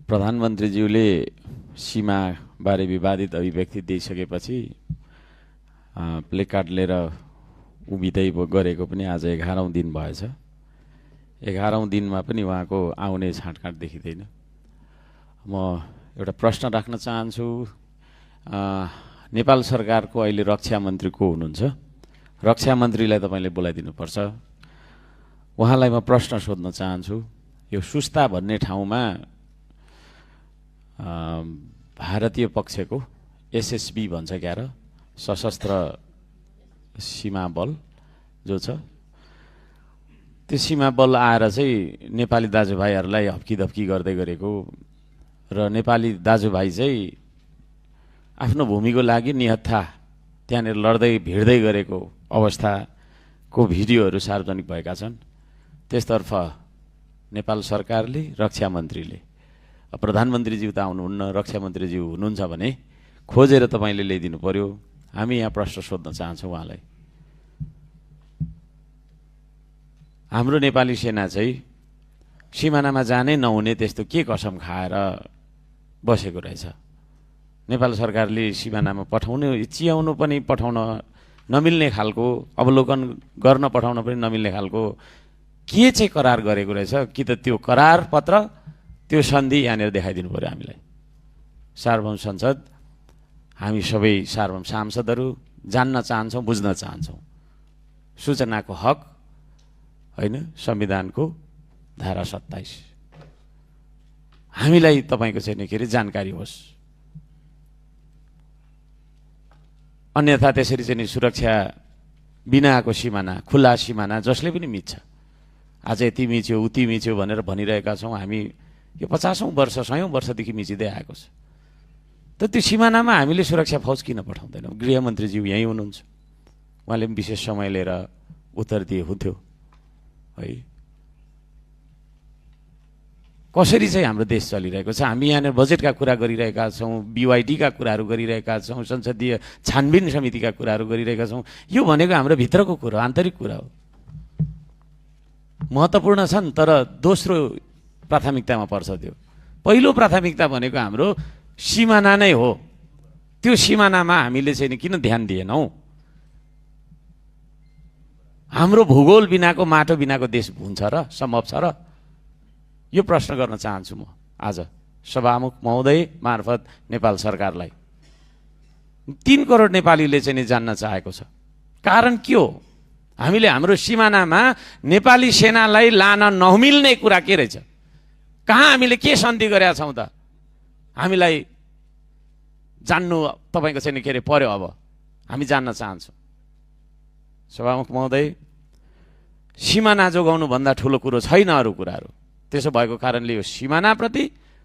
प्रधानमन्त्रीज्यूले सीमाबारे विवादित अभिव्यक्ति दिइसकेपछि प्लेकार्ड लिएर उभिँदै गरेको पनि आज 11औं दिन भएछ। 11औं दिनमा पनि उहाँको आउने छाँटकाँट देखिँदैन। म एउटा प्रश्न राख्न चाहन्छु। नेपाल सरकारको अहिले रक्षा मन्त्री को हुनुहुन्छ? रक्षा मन्त्रीलाई तपाईले बोलाइदिनुपर्छ। उहाँलाई म प्रश्न सोध्न चाहन्छु। यो सुस्ता भन्ने ठाउँमा भारतीय पक्षको एसएसबी भन्छ क्यार सशस्त्र सीमा बल जो छ, त्यो सीमा बल आएर चाहिँ नेपाली दाजुभाइहरूलाई हप्की गर्दै गरेको र नेपाली दाजुभाइ चाहिँ आफ्नो भूमिको लागि निहत्था त्यहाँनिर लड्दै भिड्दै गरेको अवस्थाको भिडियोहरू सार्वजनिक भएका छन्। त्यसतर्फ नेपाल सरकारले, रक्षा मन्त्रीले, प्रधानमन्त्रीज्यू त आउनुहुन्न, रक्षा मन्त्रीज्यू हुनुहुन्छ भने खोजेर तपाईले ल्याइदिनु पर्यो। हामी यहाँ प्रश्न सोध्न चाहन्छौँ उहाँलाई। हाम्रो नेपाली सेना चाहिँ सीमानामा जानै नहुने त्यस्तो के कसम खाएर बसेको रहेछ? नेपाल सरकारले सीमानामा पठाउनु, चियाउनु पनि पठाउन नमिल्ने खालको, अवलोकन गर्न पठाउन पनि नमिल्ने खालको के चाहिँ करार गरेको रहेछ? कि त त्यो करार पत्र, त्यो सन्धि यहाँनिर देखाइदिनु पर्यो हामीलाई। सार्वभौम संसद, हामी सबै सार्वभौम सांसदहरू जान्न चाहन्छौँ, बुझ्न चाहन्छौँ। सूचनाको हक होइन, संविधानको धारा 27 हामीलाई तपाईको चाहिँ के अरे जानकारी होस्। अन्यथा त्यसरी चाहिँ सुरक्षा बिनाको सिमाना, खुला सिमाना जसले पनि मिच्छ, आज यति मिच्यो उति मिच्यो भनेर भनिरहेका छौँ हामी। यो 50औं वर्ष 100औं वर्षदेखि मिचिँदै आएको छ। त त्यो सिमानामा हामीले सुरक्षा फौज किन पठाउँदैनौँ? गृहमन्त्रीज्यू यहीँ हुनुहुन्छ, उहाँले पनि विशेष समय लिएर उत्तर दिए हुन्थ्यो है। कसरी चाहिँ हाम्रो देश चलिरहेको छ? हामी यहाँनिर बजेटका कुरा गरिरहेका छौँ, बीवाईडीका कुराहरू गरिरहेका छौँ, संसदीय छानबिन समितिका कुराहरू गरिरहेका छौँ। यो भनेको हाम्रो भित्रको कुरा, आन्तरिक कुरा हो, महत्त्वपूर्ण छन्, तर दोस्रो प्राथमिकतामा पर्छ त्यो। पहिलो प्राथमिकता भनेको हाम्रो सिमाना नै हो। त्यो सिमानामा हामीले चाहिँ किन ध्यान दिएनौँ? हाम्रो भूगोल बिनाको, माटो बिनाको देश हुन्छ र? सम्भव छ र? यो प्रश्न गर्न चाहन्छु म आज सभामुख महोदय मार्फत नेपाल सरकारलाई। 3 करोड नेपालीले चाहिँ नि जान्न चाहेको छ। कारण के हो? हामीले हाम्रो सिमानामा नेपाली सेनालाई लान नमिल्ने कुरा के रहेछ? कहाँ हामीले के सन्धि गरेका छौँ त? हामीलाई जान्नु तपाईको चाहिँ के अरे पर्यो। अब हामी जान्न चाहन्छौँ। सभामुख महोदय, सिमाना जोगाउनु भन्दा ठुलो कुरो छैन अरू कुराहरू। त्यसो भएको कारणले यो सिमानाप्रति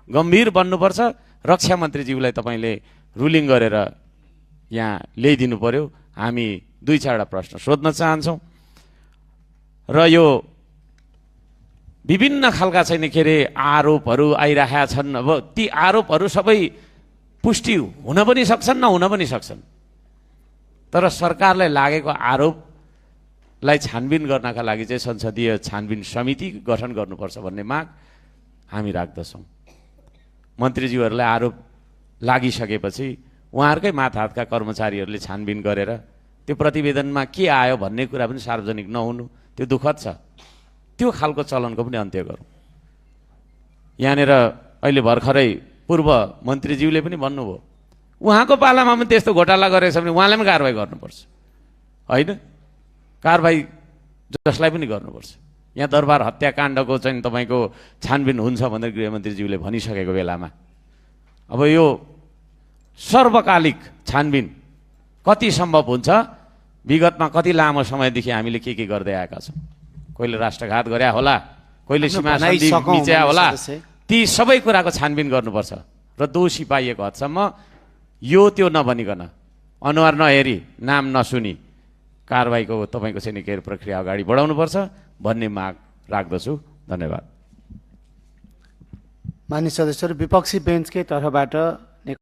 गम्भीर बन्नुपर्छ। रक्षा मन्त्रीज्यूलाई तपाईले रुलिङ गरेर यहाँ ल्याइदिनु पर्यो। हामी 2-4 प्रश्न सोध्न चाहन्छौँ र यो विभिन्न खालका चाहिँ के अरे आरोपहरू आइरहेका छन्। अब ती आरोपहरू सबै पुष्टि हुन पनि सक्छन्, नहुन पनि सक्छन्, तर सरकारलाई लागेको आरोपलाई छानबिन गर्नका लागि चाहिँ संसदीय छानबिन समिति गठन गर्नुपर्छ भन्ने माग हामी राख्दछौँ। मन्त्रीज्यूहरूलाई आरोप लागिसकेपछि उहाँहरूकै माथहातका कर्मचारीहरूले छानबिन गरेर त्यो प्रतिवेदनमा के आयो भन्ने कुरा पनि सार्वजनिक नहुनु, त्यो दुःखद छ। त्यो खालको चलनको पनि अन्त्य गरौँ। यहाँनिर अहिले भर्खरै पूर्व मन्त्रीज्यूले पनि भन्नुभयो, उहाँको पालामा पनि त्यस्तो घोटाला गरेछ भने उहाँलाई पनि कारवाही गर्नुपर्छ होइन? कारवाही जसलाई पनि गर्नुपर्छ। यहाँ दरबार हत्याकाण्डको चाहिँ तपाईँको छानबिन हुन्छ भनेर गृहमन्त्रीज्यूले भनिसकेको बेलामा अब यो सर्वकालिक छानबिन कति सम्भव हुन्छ? विगतमा कति लामो समयदेखि हामीले के गर्दै आएका छौँ? कोहीले राष्ट्रघात गरे होला, कोहीले सीमा सन्धि मिच्या होला। ती सबै कुराको छानबिन गर्नुपर्छ र दोषी पाइएको हदसम्म यो त्यो नभनिकन, अनुहार नहेरी, नाम नसुनी कारवाहीको तपाईँको चाहिँ के प्रक्रिया अगाडि बढाउनुपर्छ भन्ने माग राख्दछु। धन्यवाद। माननीय सदस्यहरू, विपक्षी बेन्चकै तर्फबाट